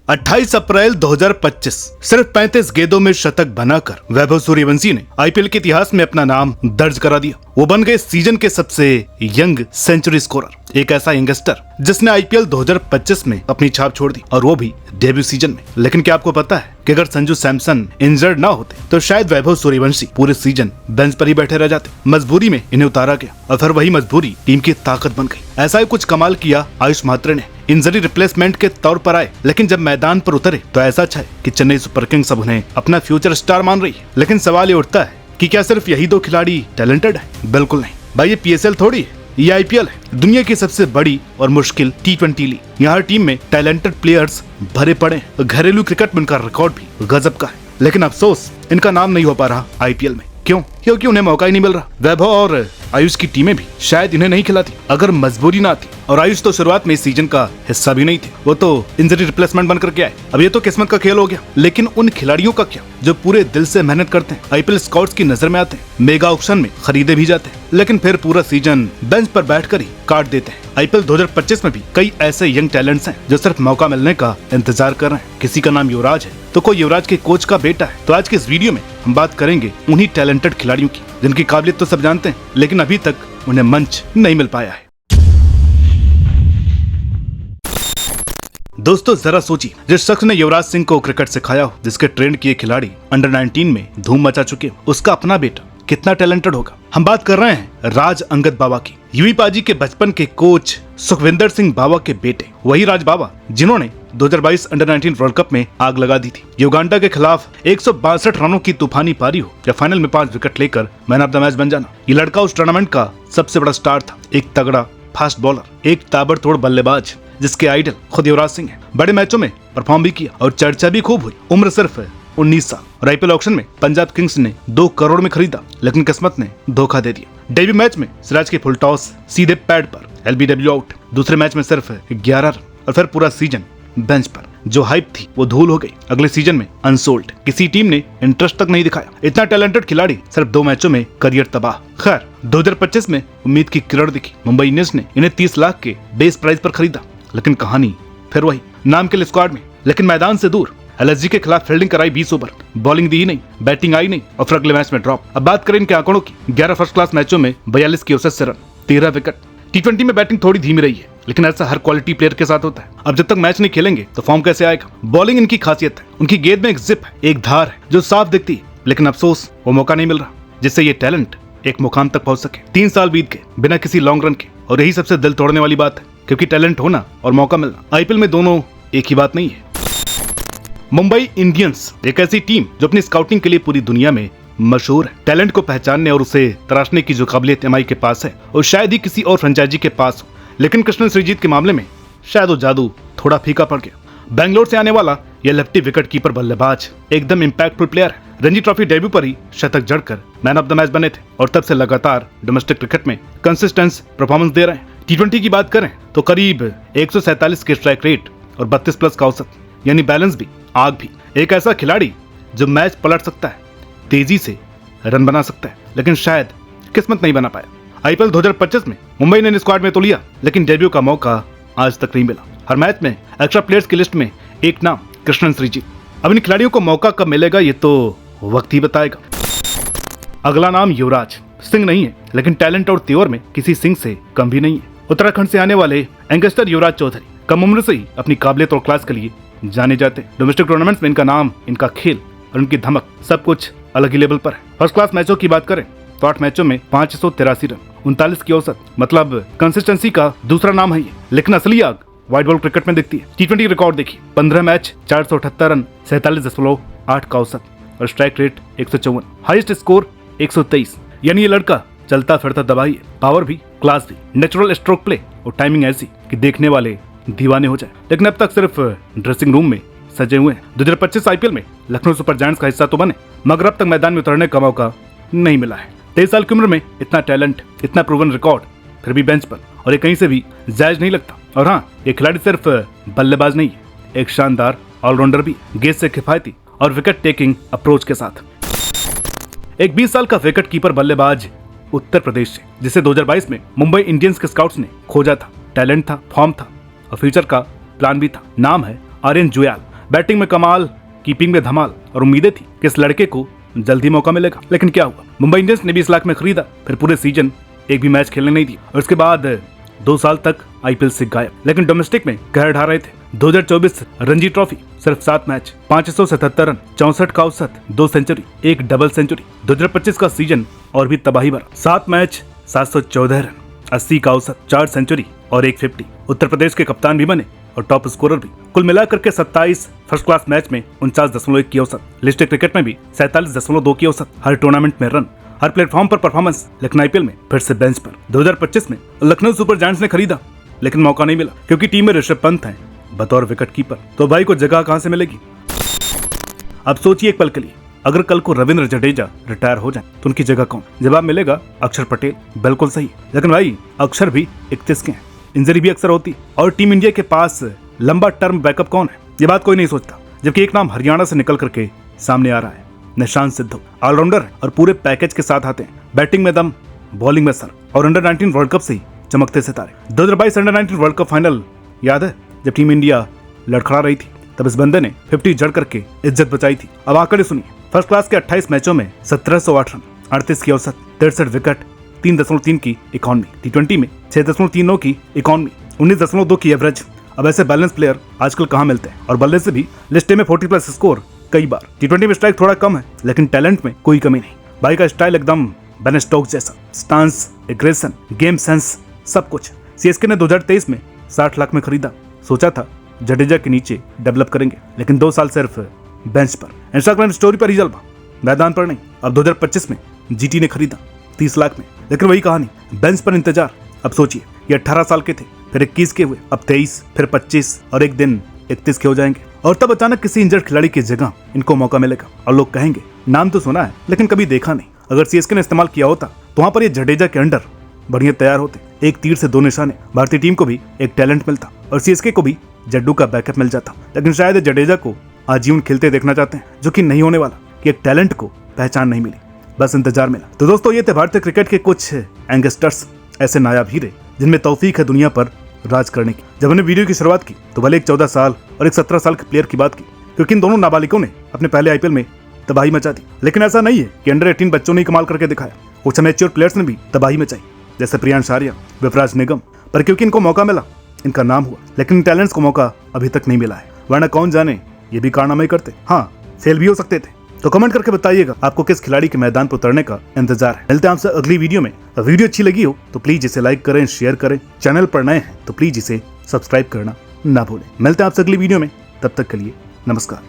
28 अप्रैल 2025 सिर्फ 35 गेंदों में शतक बनाकर वैभव सूर्यवंशी ने आईपीएल के इतिहास में अपना नाम दर्ज करा दिया। वो बन गए सीजन के सबसे यंग सेंचुरी स्कोरर, एक ऐसा यंगस्टर जिसने आईपीएल 2025 में अपनी छाप छोड़ दी, और वो भी डेब्यू सीजन में। लेकिन क्या आपको पता है कि अगर संजू सैमसन इंजर्ड ना होते तो शायद वैभव सूर्यवंशी पूरे सीजन बेंच पर ही बैठे रह जाते। मजबूरी में इन्हें उतारा गया और फिर वही मजबूरी टीम की ताकत बन गई। ऐसा ही कुछ कमाल किया आयुष म्हात्रे ने। इंजरी रिप्लेसमेंट के तौर पर आए, लेकिन जब मैदान पर उतरे तो ऐसा अच्छा है कि चेन्नई सुपर किंग्स अब उन्हें अपना फ्यूचर स्टार मान रही है। लेकिन सवाल ये उठता है कि क्या सिर्फ यही दो खिलाड़ी टैलेंटेड है? बिल्कुल नहीं भाई, ये पीएसएल थोड़ी है, ये आईपीएल है, दुनिया की सबसे बड़ी और मुश्किल T20 लीग। यहाँ टीम में टैलेंटेड प्लेयर्स भरे पड़े हैं। घरेलू क्रिकेट में उनका रिकॉर्ड भी गजब का है, लेकिन अफसोस इनका नाम नहीं हो पा रहा आईपीएल में। क्यों? क्योंकि उन्हें मौका ही नहीं मिल रहा। वैभव और आयुष की टीमें भी शायद इन्हें नहीं खिलाती अगर मजबूरी ना आती। और आयुष तो शुरुआत में इस सीजन का हिस्सा भी नहीं थे, वो तो इंजरी रिप्लेसमेंट बनकर के आए। अब ये तो किस्मत का खेल हो गया। लेकिन उन खिलाड़ियों का क्या जो पूरे दिल से मेहनत करते हैं, आईपीएल स्काउट्स की नजर में आते हैं, मेगा ऑक्शन में खरीदे भी जाते हैं, लेकिन फिर पूरा सीजन बेंच पर बैठकर ही काट देते हैं। आईपीएल 2025 में भी कई ऐसे यंग टैलेंट्स हैं जो सिर्फ मौका मिलने का इंतजार कर रहे हैं। किसी का नाम युवराज है तो कोई युवराज के कोच का बेटा है। तो आज के इस वीडियो में हम बात करेंगे उन्हीं टैलेंटेड खिलाड़ियों की जिनकी काबिलियत तो सब जानते हैं, लेकिन अभी तक उन्हें मंच नहीं मिल पाया है। दोस्तों जरा सोचिए, जिस शख्स ने युवराज सिंह को क्रिकेट सिखाया हो, जिसके ट्रेंड किए खिलाड़ी अंडर 19 में धूम मचा चुके हो, उसका अपना बेटा कितना टैलेंटेड होगा। हम बात कर रहे हैं राज अंगद बावा की। यूवी पाजी के बचपन के कोच सुखविंदर सिंह बावा के बेटे, वही राज बावा जिन्होंने 2022 अंडर 19 वर्ल्ड कप में आग लगा दी थी। युगांडा के खिलाफ 162 रनों की तूफानी पारी हो या फाइनल में 5 विकेट लेकर मैन ऑफ द मैच बन जाना। ये लड़का उस टूर्नामेंट का सबसे बड़ा स्टार था। एक तगड़ा फास्ट बॉलर, एक ताबड़तोड़ बल्लेबाज जिसके आइडल खुद युवराज सिंह है। बड़े मैचों में परफॉर्म भी किया और चर्चा भी खूब हुई। उम्र सिर्फ 19 साल और आईपीएल ऑक्शन में पंजाब किंग्स ने 2 करोड़ में खरीदा, लेकिन किस्मत ने धोखा दे दिया। डेब्यू मैच में सिराज के फुल टॉस सीधे पैड पर, एलबीडब्ल्यू आउट। दूसरे मैच में सिर्फ 11 रन और फिर पूरा सीजन बेंच पर। जो हाइप थी वो धूल हो गई। अगले सीजन में अनसोल्ड, किसी टीम ने इंटरेस्ट तक नहीं दिखाया। इतना टैलेंटेड खिलाड़ी सिर्फ 2 मैचों में करियर तबाह। खैर 2025 में उम्मीद की किरण दिखी। मुंबई इंडियंस ने इन्हें 30 लाख के बेस प्राइस पर खरीदा, लेकिन कहानी फिर वही, नाम के लिए स्क्वाड में लेकिन मैदान से दूर। एलएसजी के खिलाफ फील्डिंग कराई 20 ओवर, बॉलिंग दी ही नहीं, बैटिंग आई नहीं और फिर अगले मैच में ड्रॉप। अब बात करें इनके आंकड़ों की, 11 फर्स्ट क्लास मैचों में 42 की औसत से रन, 13 विकेट। T20 में बैटिंग थोड़ी धीमी रही है, लेकिन ऐसा हर क्वालिटी प्लेयर के साथ होता है। अब जब तक मैच नहीं खेलेंगे तो फॉर्म कैसे आएगा? बॉलिंग इनकी खासियत है। उनकी गेंद में एक जिप है, एक धार है जो साफ दिखती है, लेकिन अफसोस वो मौका नहीं मिल रहा जिससे ये टैलेंट एक मुकाम तक पहुंच सके। 3 साल बीत गए बिना किसी लॉन्ग रन के, और यही सबसे दिल तोड़ने वाली बात है, क्योंकि टैलेंट होना और मौका मिलना आईपीएल में दोनों एक ही बात नहीं है। मुंबई इंडियंस एक ऐसी टीम जो अपनी स्काउटिंग के लिए पूरी दुनिया में मशहूर है। टैलेंट को पहचानने और उसे तराशने की जो काबिलियत एमआई के पास है वो शायद ही किसी और फ्रेंचाइजी के पास हो, लेकिन कृष्णन श्रीजीत के मामले में शायद वो जादू थोड़ा फीका पड़ गया। बेंगलोर से आने वाला यह लेफ्टी विकेट कीपर बल्लेबाज एकदम इम्पैक्टफुल प्लेयर है। रणजी ट्रॉफी डेब्यू पर ही शतक जड़कर मैन ऑफ द मैच बने थे और तब से लगातार डोमेस्टिक क्रिकेट में कंसिस्टेंट परफॉर्मेंस दे रहे हैं। T20 की बात करें तो करीब 147 के स्ट्राइक रेट और 32 प्लस का औसत, यानी बैलेंस भी आग भी। एक ऐसा खिलाड़ी जो मैच पलट सकता है, तेजी से रन बना सकता है, लेकिन शायद किस्मत नहीं बना पाया। आईपीएल 2025 में मुंबई ने स्क्वाड में तो लिया, लेकिन डेब्यू का मौका आज तक नहीं मिला। हर मैच में एक्स्ट्रा प्लेयर्स की लिस्ट में एक नाम कृष्णन श्रीजीत। अब इन खिलाड़ियों को मौका कब मिलेगा ये तो वक्त ही बताएगा। अगला नाम युवराज सिंह नहीं है, लेकिन टैलेंट और तेवर में किसी सिंह से कम भी नहीं है। उत्तराखंड से आने वाले यंगस्टर युवराज चौधरी कम उम्र से ही अपनी काबिलियत और क्लास के लिए जाने जाते हैं। डोमेस्टिक टूर्नामेंट्स में इनका नाम, इनका खेल और उनकी धमक सब कुछ अलग ही लेवल पर है। फर्स्ट क्लास मैचों की बात करें तो 8 मैचों में 583 रन, 39 की औसत, मतलब कंसिस्टेंसी का दूसरा नाम है ये। लेकिन असली आग व्हाइट बॉल क्रिकेट में दिखती है। T20 रिकॉर्ड देखिए, 15 मैच 478 रन, 47.8 का औसत और स्ट्राइक रेट 154, हाईएस्ट स्कोर 123। यानी ये लड़का चलता फिरता दवाई है। पावर भी, क्लास भी, नेचुरल स्ट्रोक प्ले और टाइमिंग ऐसी कि देखने वाले दीवाने हो जाए। लेकिन अब तक सिर्फ ड्रेसिंग रूम में सजे हुए हैं। 2025 आईपीएल में लखनऊ सुपर जायंट्स का हिस्सा तो बने, मगर अब तक मैदान में उतरने का मौका नहीं मिला है। 23 साल की उम्र में इतना टैलेंट, इतना प्रूवन रिकॉर्ड, फिर भी बेंच पर, और ये कहीं से भी जायज नहीं लगता। और हाँ, ये खिलाड़ी सिर्फ बल्लेबाज नहीं है, एक शानदार ऑलराउंडर भी, गेंद से किफायती और विकेट टेकिंग अप्रोच के साथ। एक 20 साल का विकेट कीपर बल्लेबाज उत्तर प्रदेश से, जिसे 2022 में मुंबई इंडियंस के स्काउट्स ने खोजा था। टैलेंट था, फॉर्म था और फ्यूचर का प्लान भी था। नाम है आर्यन जुयाल। बैटिंग में कमाल, कीपिंग में धमाल और उम्मीदें थी कि इस लड़के को जल्दी मौका मिलेगा। लेकिन क्या हुआ, मुंबई इंडियंस ने 20 लाख में खरीदा, फिर पूरे सीजन एक भी मैच खेलने नहीं दिया और उसके बाद 2 साल तक आईपीएल से गायब। लेकिन डोमेस्टिक में कहर ढा रहे थे। 2024 रणजी ट्रॉफी सिर्फ 7 मैच, 577 रन, 64 का औसत, 2 सेंचुरी, 1 डबल सेंचुरी। 2025 का सीजन और भी तबाही भरा, 7 मैच, 714 रन, 80 का औसत, 4 सेंचुरी और 1 50। उत्तर प्रदेश के कप्तान भी बने और टॉप स्कोरर भी। कुल मिलाकर के 27 फर्स्ट क्लास मैच में 49.1 की औसत। लिस्टेड क्रिकेट में भी 47.2 की औसत। हर टूर्नामेंट में रन, हर प्लेटफॉर्म पर परफॉर्मेंस। लेकिन आईपीएल में फिर से बेंच पर। 2025 में लखनऊ सुपर जायंट्स ने खरीदा, लेकिन मौका नहीं मिला क्योंकि टीम में ऋषभ पंत हैं बतौर विकेट कीपर। तो भाई को जगह कहां से मिलेगी? अब सोचिए एक पल के लिए, अगर कल को रविंद्र जडेजा रिटायर हो जाए तो उनकी जगह कौन? जवाब मिलेगा अक्षर पटेल। बिल्कुल सही, लेकिन भाई अक्षर भी 31 के हैं, इंजरी भी अक्सर होती और टीम इंडिया के पास लंबा टर्म बैकअप कौन है? ये बात कोई नहीं सोचता। जबकि एक नाम हरियाणा से निकल करके सामने आ रहा है, निशांत सिद्धू। ऑलराउंडर है और पूरे पैकेज के साथ आते हैं। बैटिंग में दम, बॉलिंग में सर और अंडर 19 वर्ल्ड कप से ही चमकते सितारे। 2022 अंडर 19 वर्ल्ड कप फाइनल याद है, जब टीम इंडिया लड़खड़ा रही थी, तब इस बंदे ने 50 जड़ करके इज्जत बचाई थी। अब आंकड़े सुनिए, फर्स्ट क्लास के 28 मैचों में 1708 रन, 38 की औसत, 63 विकेट, 3.3 की इकॉनमी। T20 में 6.39 की इकॉनमी, 19.2 की एवरेज। अब ऐसे बैलेंस प्लेयर आजकल कहाँ मिलते हैं? और बल्ले से भी लिस्टे में 40+ स्कोर कई बार। T20 में स्ट्राइक थोड़ा कम है, लेकिन टैलेंट में कोई कमी नहीं। भाई का स्टाइल एकदम बेन स्टोक्स जैसा, स्टांस, एग्रेशन, गेम सेंस, सब कुछ। सीएसके ने 2023 में 60 लाख में खरीदा। सोचा था जडेजा के नीचे डेवलप करेंगे, लेकिन 2 साल सिर्फ बेंच पर, इंस्टाग्राम स्टोरी पर ही जलवा, मैदान पर नहीं। अब 2025 में जीटी ने खरीदा 30 लाख में, लेकिन वही कहानी, बेंच पर इंतजार। अब सोचिए, ये 18 साल के थे, फिर 21 के हुए, अब 23, फिर 25 और एक दिन 31 के हो जाएंगे। और तब अचानक किसी इंजर्ड खिलाड़ी की जगह इनको मौका मिलेगा और लोग कहेंगे नाम तो सुना है लेकिन कभी देखा नहीं। अगर सीएसके ने इस्तेमाल किया होता तो वहां पर ये जडेजा के अंडर बढ़िया तैयार होते। एक तीर से 2 निशाने। भारतीय टीम को भी एक टैलेंट मिलता और सीएसके को भी जड्डू का बैकअप मिल जाता। लेकिन शायद जडेजा को आजीवन खेलते देखना चाहते हैं, जो कि नहीं होने वाला, कि एक टैलेंट को पहचान नहीं मिली, बस इंतजार मिला। तो दोस्तों, ये थे भारतीय क्रिकेट के कुछ यंगस्टर्स, ऐसे नायाब हीरे जिनमें तौफीक है दुनिया पर राज करने की। जब हमने वीडियो की शुरुआत की तो भले एक 14 साल और एक 17 साल के प्लेयर की बात की, क्योंकि इन दोनों नाबालिगों ने अपने पहले आईपीएल में तबाही मचा दी। लेकिन ऐसा नहीं है कि अंडर 18 बच्चों ने कमाल करके दिखाया, कुछ मैच्योर प्लेयर्स ने भी तबाही मचाई, जैसे प्रियांश आर्या, विपराज निगम। पर क्योंकि इनको मौका मिला, इनका नाम हुआ, लेकिन टैलेंट्स को मौका अभी तक नहीं मिला है, वरना कौन जाने ये भी कारनामे करते। हाँ, फेल भी हो सकते थे। तो कमेंट करके बताइएगा आपको किस खिलाड़ी के मैदान पर उतरने का इंतजार है। मिलते हैं आपसे अगली वीडियो में। वीडियो अच्छी लगी हो तो प्लीज इसे लाइक करें, शेयर करें। चैनल पर नए हैं तो प्लीज इसे सब्सक्राइब करना ना भूलें। मिलते हैं आपसे अगली वीडियो में, तब तक के लिए नमस्कार।